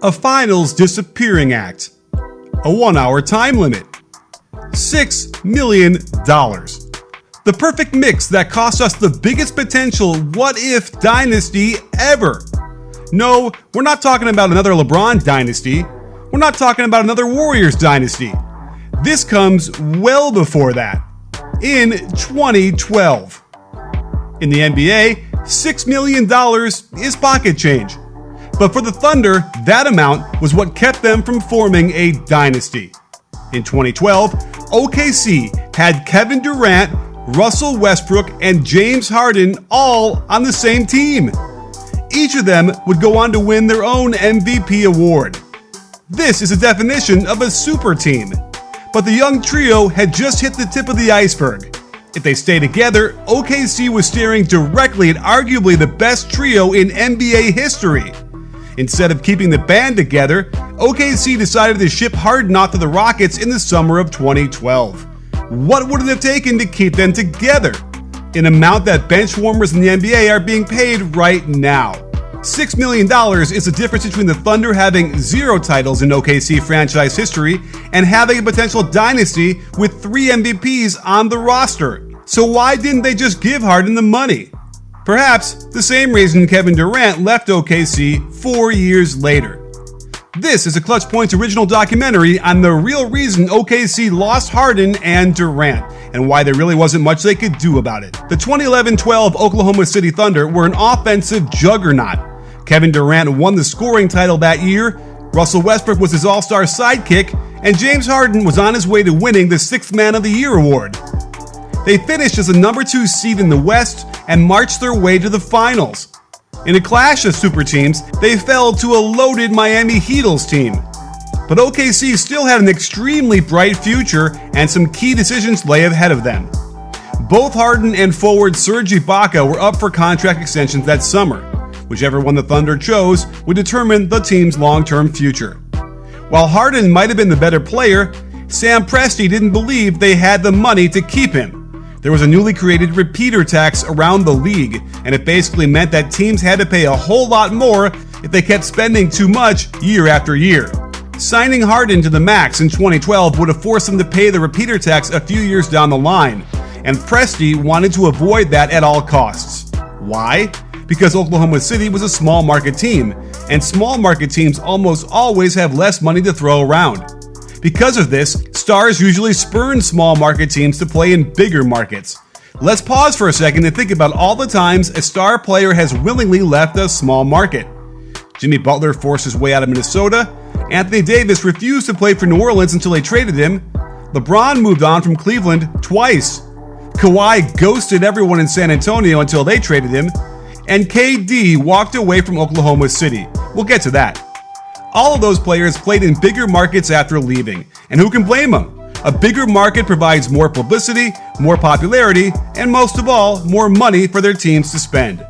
A finals disappearing act. A 1-hour time limit. $6 million. The perfect mix that cost us the biggest potential what-if dynasty ever. No, we're not talking about another LeBron dynasty. We're not talking about another Warriors dynasty. This comes well before that. In 2012. In the NBA, $6 million is pocket change. But for the Thunder, that amount was what kept them from forming a dynasty. In 2012, OKC had Kevin Durant, Russell Westbrook, and James Harden all on the same team. Each of them would go on to win their own MVP award. This is a definition of a super team. But the young trio had just hit the tip of the iceberg. If they stay together, OKC was staring directly at arguably the best trio in NBA history. Instead of keeping the band together, OKC decided to ship Harden off to the Rockets in the summer of 2012. What would it have taken to keep them together? An amount that bench warmers in the NBA are being paid right now. $6 million is the difference between the Thunder having 0 titles in OKC franchise history and having a potential dynasty with 3 MVPs on the roster. So why didn't they just give Harden the money? Perhaps the same reason Kevin Durant left OKC 4 years later. This is a ClutchPoints original documentary on the real reason OKC lost Harden and Durant, and why there really wasn't much they could do about it. The 2011-12 Oklahoma City Thunder were an offensive juggernaut. Kevin Durant won the scoring title that year, Russell Westbrook was his all-star sidekick, and James Harden was on his way to winning the 6th Man of the Year award. They finished as the number 2 seed in the West and marched their way to the finals. In a clash of super teams, they fell to a loaded Miami Heat's team. But OKC still had an extremely bright future and some key decisions lay ahead of them. Both Harden and forward Serge Ibaka were up for contract extensions that summer. Whichever one the Thunder chose would determine the team's long-term future. While Harden might have been the better player, Sam Presti didn't believe they had the money to keep him. There was a newly created repeater tax around the league, and it basically meant that teams had to pay a whole lot more if they kept spending too much year after year. Signing Harden to the max in 2012 would have forced them to pay the repeater tax a few years down the line, and Presti wanted to avoid that at all costs. Why? Because Oklahoma City was a small market team, and small market teams almost always have less money to throw around. Because of this, stars usually spurn small market teams to play in bigger markets. Let's pause for a second and think about all the times a star player has willingly left a small market. Jimmy Butler forced his way out of Minnesota. Anthony Davis refused to play for New Orleans until they traded him. LeBron moved on from Cleveland twice. Kawhi ghosted everyone in San Antonio until they traded him. And KD walked away from Oklahoma City. We'll get to that. All of those players played in bigger markets after leaving, and who can blame them? A bigger market provides more publicity, more popularity, and most of all, more money for their teams to spend.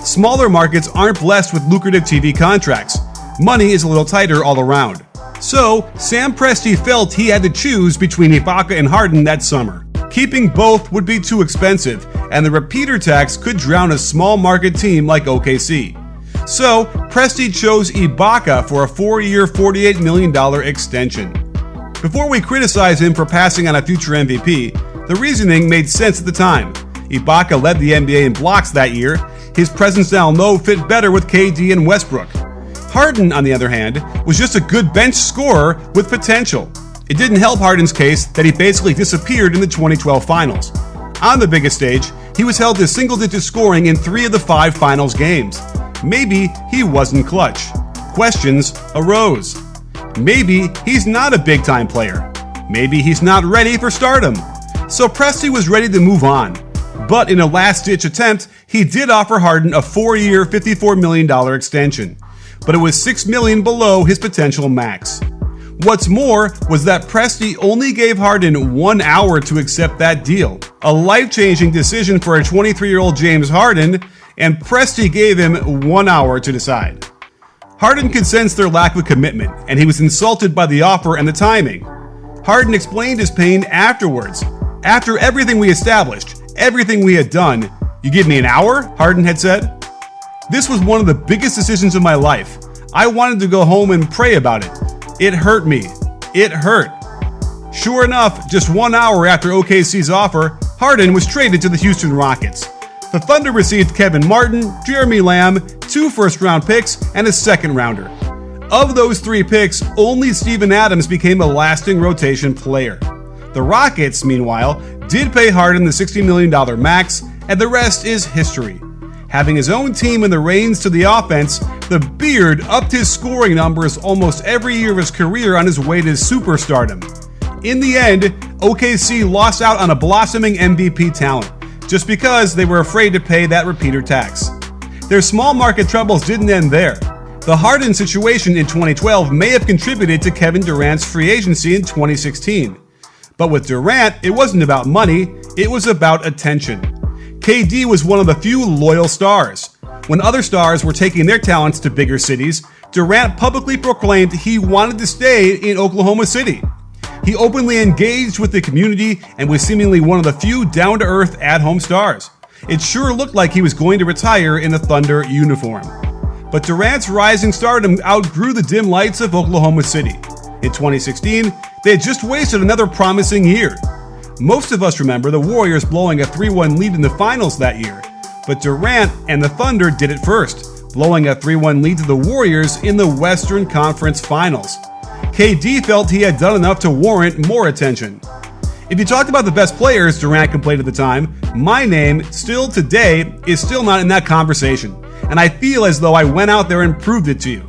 Smaller markets aren't blessed with lucrative TV contracts. Money is a little tighter all around. So, Sam Presti felt he had to choose between Ibaka and Harden that summer. Keeping both would be too expensive, and the repeater tax could drown a small market team like OKC. So, Presti chose Ibaka for a 4-year, $48 million extension. Before we criticize him for passing on a future MVP, the reasoning made sense at the time. Ibaka led the NBA in blocks that year. His presence down low fit better with KD and Westbrook. Harden, on the other hand, was just a good bench scorer with potential. It didn't help Harden's case that he basically disappeared in the 2012 finals. On the biggest stage, he was held to single-digit scoring in 3 of the 5 finals games. Maybe he wasn't clutch. Questions arose. Maybe he's not a big-time player. Maybe he's not ready for stardom. So Presti was ready to move on. But in a last-ditch attempt, he did offer Harden a 4-year, $54 million extension. But it was $6 million below his potential max. What's more was that Presti only gave Harden 1 hour to accept that deal. A life-changing decision for a 23-year-old James Harden, and Presti gave him 1 hour to decide. Harden could sense their lack of commitment, and he was insulted by the offer and the timing. Harden explained his pain afterwards. After everything we established, everything we had done, you give me an hour? Harden had said. This was one of the biggest decisions of my life. I wanted to go home and pray about it. It hurt me. It hurt. Sure enough, just 1 hour after OKC's offer, Harden was traded to the Houston Rockets. The Thunder received Kevin Martin, Jeremy Lamb, 2 first-round picks, and a second-rounder. Of those 3 picks, only Steven Adams became a lasting rotation player. The Rockets, meanwhile, did pay Harden the $60 million max, and the rest is history. Having his own team in the reins to the offense, the Beard upped his scoring numbers almost every year of his career on his way to superstardom. In the end, OKC lost out on a blossoming MVP talent, just because they were afraid to pay that repeater tax. Their small market troubles didn't end there. The Harden situation in 2012 may have contributed to Kevin Durant's free agency in 2016. But with Durant, it wasn't about money, it was about attention. KD was one of the few loyal stars. When other stars were taking their talents to bigger cities, Durant publicly proclaimed he wanted to stay in Oklahoma City. He openly engaged with the community and was seemingly one of the few down-to-earth at-home stars. It sure looked like he was going to retire in a Thunder uniform. But Durant's rising stardom outgrew the dim lights of Oklahoma City. In 2016, they had just wasted another promising year. Most of us remember the Warriors blowing a 3-1 lead in the finals that year, but Durant and the Thunder did it first, blowing a 3-1 lead to the Warriors in the Western Conference Finals. KD felt he had done enough to warrant more attention. If you talked about the best players Durant can play at the time, my name, still today, is still not in that conversation, and I feel as though I went out there and proved it to you.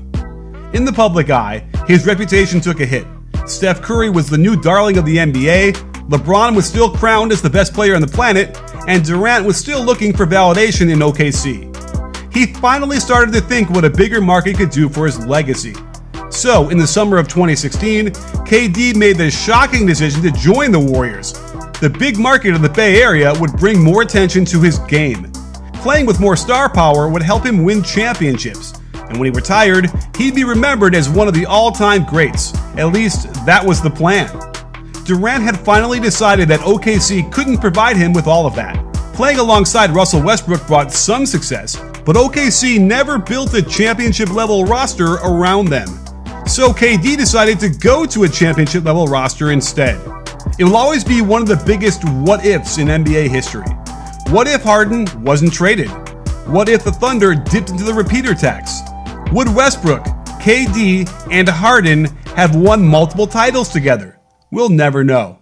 In the public eye, his reputation took a hit. Steph Curry was the new darling of the NBA, LeBron was still crowned as the best player on the planet, and Durant was still looking for validation in OKC. He finally started to think what a bigger market could do for his legacy. So, in the summer of 2016, KD made the shocking decision to join the Warriors. The big market of the Bay Area would bring more attention to his game. Playing with more star power would help him win championships, and when he retired, he'd be remembered as one of the all-time greats. At least, that was the plan. Durant had finally decided that OKC couldn't provide him with all of that. Playing alongside Russell Westbrook brought some success, but OKC never built a championship-level roster around them. So KD decided to go to a championship-level roster instead. It will always be one of the biggest what-ifs in NBA history. What if Harden wasn't traded? What if the Thunder dipped into the repeater tax? Would Westbrook, KD, and Harden have won multiple titles together? We'll never know.